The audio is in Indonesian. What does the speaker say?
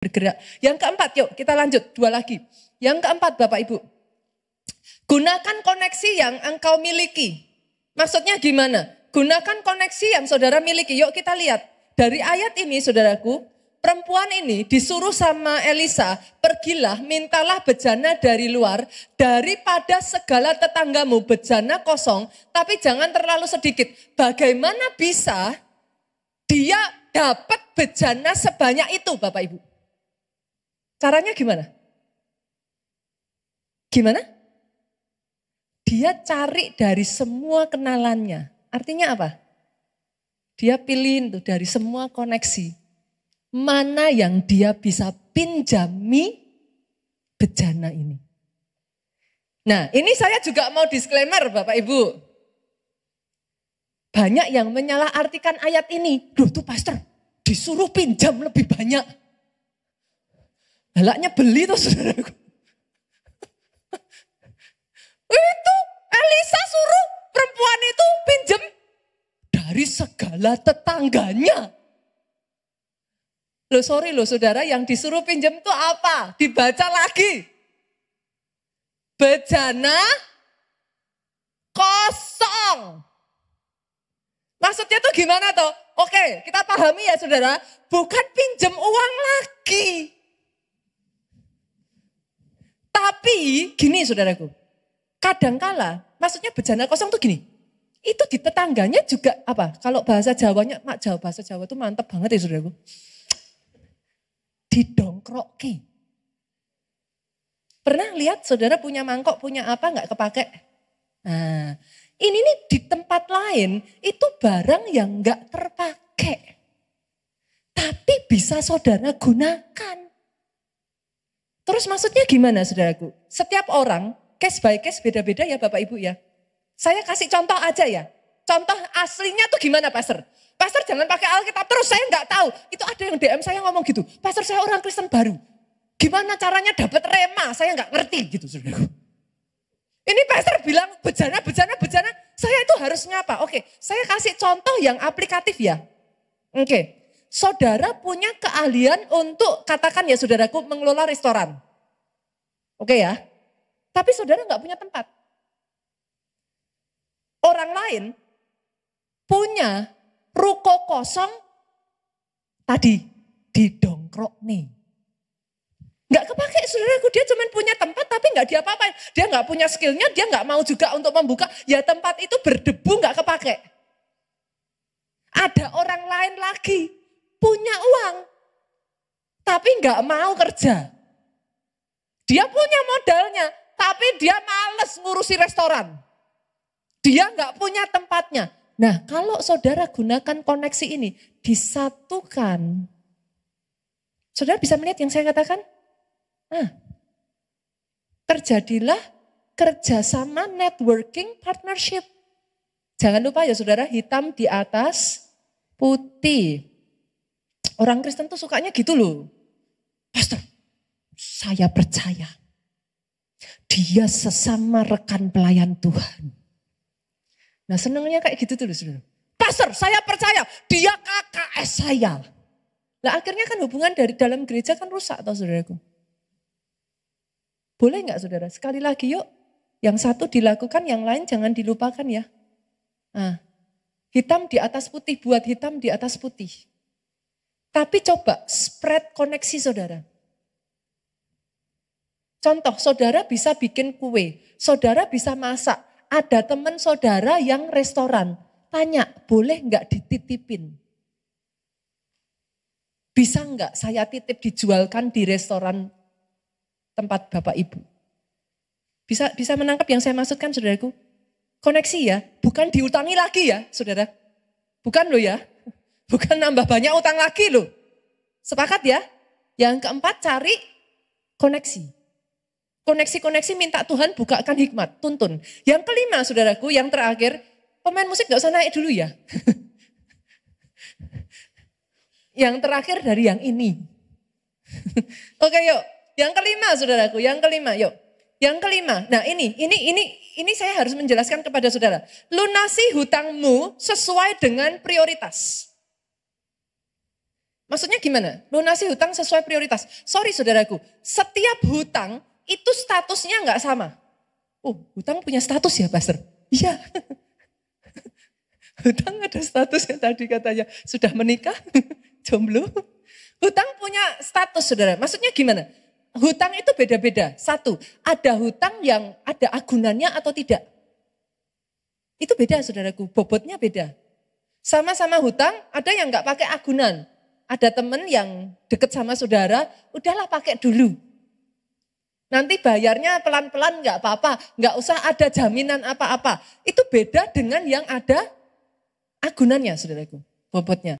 bergerak. Yang keempat, yuk kita lanjut, 2 lagi. Yang keempat Bapak Ibu, gunakan koneksi yang engkau miliki. Maksudnya gimana? Gunakan koneksi yang saudara miliki. Yuk kita lihat, dari ayat ini saudaraku, perempuan ini disuruh sama Elisa, pergilah mintalah bejana dari luar, daripada segala tetanggamu bejana kosong, tapi jangan terlalu sedikit. Bagaimana bisa dia dapat bejana sebanyak itu Bapak Ibu? Caranya gimana? Gimana? Dia cari dari semua kenalannya. Artinya apa? Dia pilihin tuh dari semua koneksi. Mana yang dia bisa pinjami bejana ini. Nah, ini saya juga mau disclaimer Bapak Ibu. Banyak yang menyalahartikan ayat ini. Duh tuh pastor, disuruh pinjam lebih banyak. Halaknya beli tuh saudaraku. Itu Elisa suruh perempuan itu pinjam dari segala tetangganya. Loh sorry loh saudara, yang disuruh pinjam itu apa? Dibaca lagi. Bejana kosong. Maksudnya tuh gimana toh? Oke, kita pahami ya saudara, bukan pinjam uang lagi. Tapi gini saudaraku, kadangkala maksudnya bejana kosong tuh gini, itu di tetangganya juga apa? Kalau bahasa Jawanya, bahasa Jawa tuh mantep banget ya saudaraku. Didongkroki. Pernah lihat saudara punya mangkok, punya apa nggak kepake? Nah, ini nih di tempat lain itu barang yang nggak terpakai. Tapi bisa saudara gunakan. Terus maksudnya gimana saudaraku? Setiap orang, case by case beda-beda ya Bapak Ibu ya. Saya kasih contoh aja ya. Contoh aslinya tuh gimana Pastor? Pastor jangan pakai Alkitab terus, saya nggak tahu. Itu ada yang DM saya ngomong gitu. Pastor saya orang Kristen baru. Gimana caranya dapat rema? Saya nggak ngerti gitu saudaraku. Ini pastor bilang bejana. Saya itu harus ngapa? Oke, saya kasih contoh yang aplikatif ya. Oke, saudara punya keahlian untuk katakan ya saudaraku mengelola restoran. Oke ya, tapi saudara nggak punya tempat. Orang lain punya ruko kosong tadi didongkrok nih. Nggak kepake saudaraku, dia cuma punya tempat tapi nggak diapa-apain. Dia nggak punya skillnya, dia nggak mau juga untuk membuka. Ya tempat itu berdebu nggak kepake. Ada orang lain lagi punya uang tapi nggak mau kerja. Dia punya modalnya tapi dia males ngurusi restoran. Dia nggak punya tempatnya. Nah kalau saudara gunakan koneksi ini disatukan. Saudara bisa melihat yang saya katakan? Nah, terjadilah kerjasama networking partnership. Jangan lupa ya saudara, hitam di atas putih. Orang Kristen tuh sukanya gitu loh. Pastor, saya percaya dia sesama rekan pelayan Tuhan. Nah senangnya kayak gitu tuh saudara. Pastor, saya percaya dia KKS saya. Nah akhirnya kan hubungan dari dalam gereja kan rusak tau saudaraku. Boleh nggak saudara? Sekali lagi yuk, yang satu dilakukan, yang lain jangan dilupakan ya. Nah, hitam di atas putih, buat hitam di atas putih. Tapi coba spread koneksi saudara. Contoh, saudara bisa bikin kue, saudara bisa masak. Ada teman saudara yang restoran, tanya boleh nggak dititipin? Bisa nggak saya titip dijualkan di restoran tempat Bapak Ibu. Bisa menangkap yang saya maksudkan saudaraku? Koneksi ya, bukan diutangi lagi ya saudara. Bukan loh ya, bukan nambah banyak utang lagi loh. Sepakat ya? Yang keempat cari koneksi. Koneksi-koneksi minta Tuhan bukakan hikmat, tuntun. Yang kelima saudaraku, yang terakhir, pemain musik gak usah naik dulu ya. Yang terakhir dari yang ini. Oke yuk. Yang kelima saudaraku, yang kelima yuk. Yang kelima, nah ini saya harus menjelaskan kepada saudara. Lunasi hutangmu sesuai dengan prioritas. Maksudnya gimana? Lunasi hutang sesuai prioritas. Sorry saudaraku, setiap hutang itu statusnya nggak sama. Oh, hutang punya status ya, Pastor? Iya. Hutang ada statusnya tadi katanya. Sudah menikah? Jomblo? Hutang punya status, saudara. Maksudnya gimana? Hutang itu beda-beda. Satu, ada hutang yang ada agunannya atau tidak. Itu beda, saudaraku. Bobotnya beda. Sama-sama hutang, ada yang nggak pakai agunan. Ada temen yang deket sama saudara, udahlah pakai dulu. Nanti bayarnya pelan-pelan nggak apa-apa, nggak usah ada jaminan apa-apa. Itu beda dengan yang ada agunannya, saudaraku, bobotnya.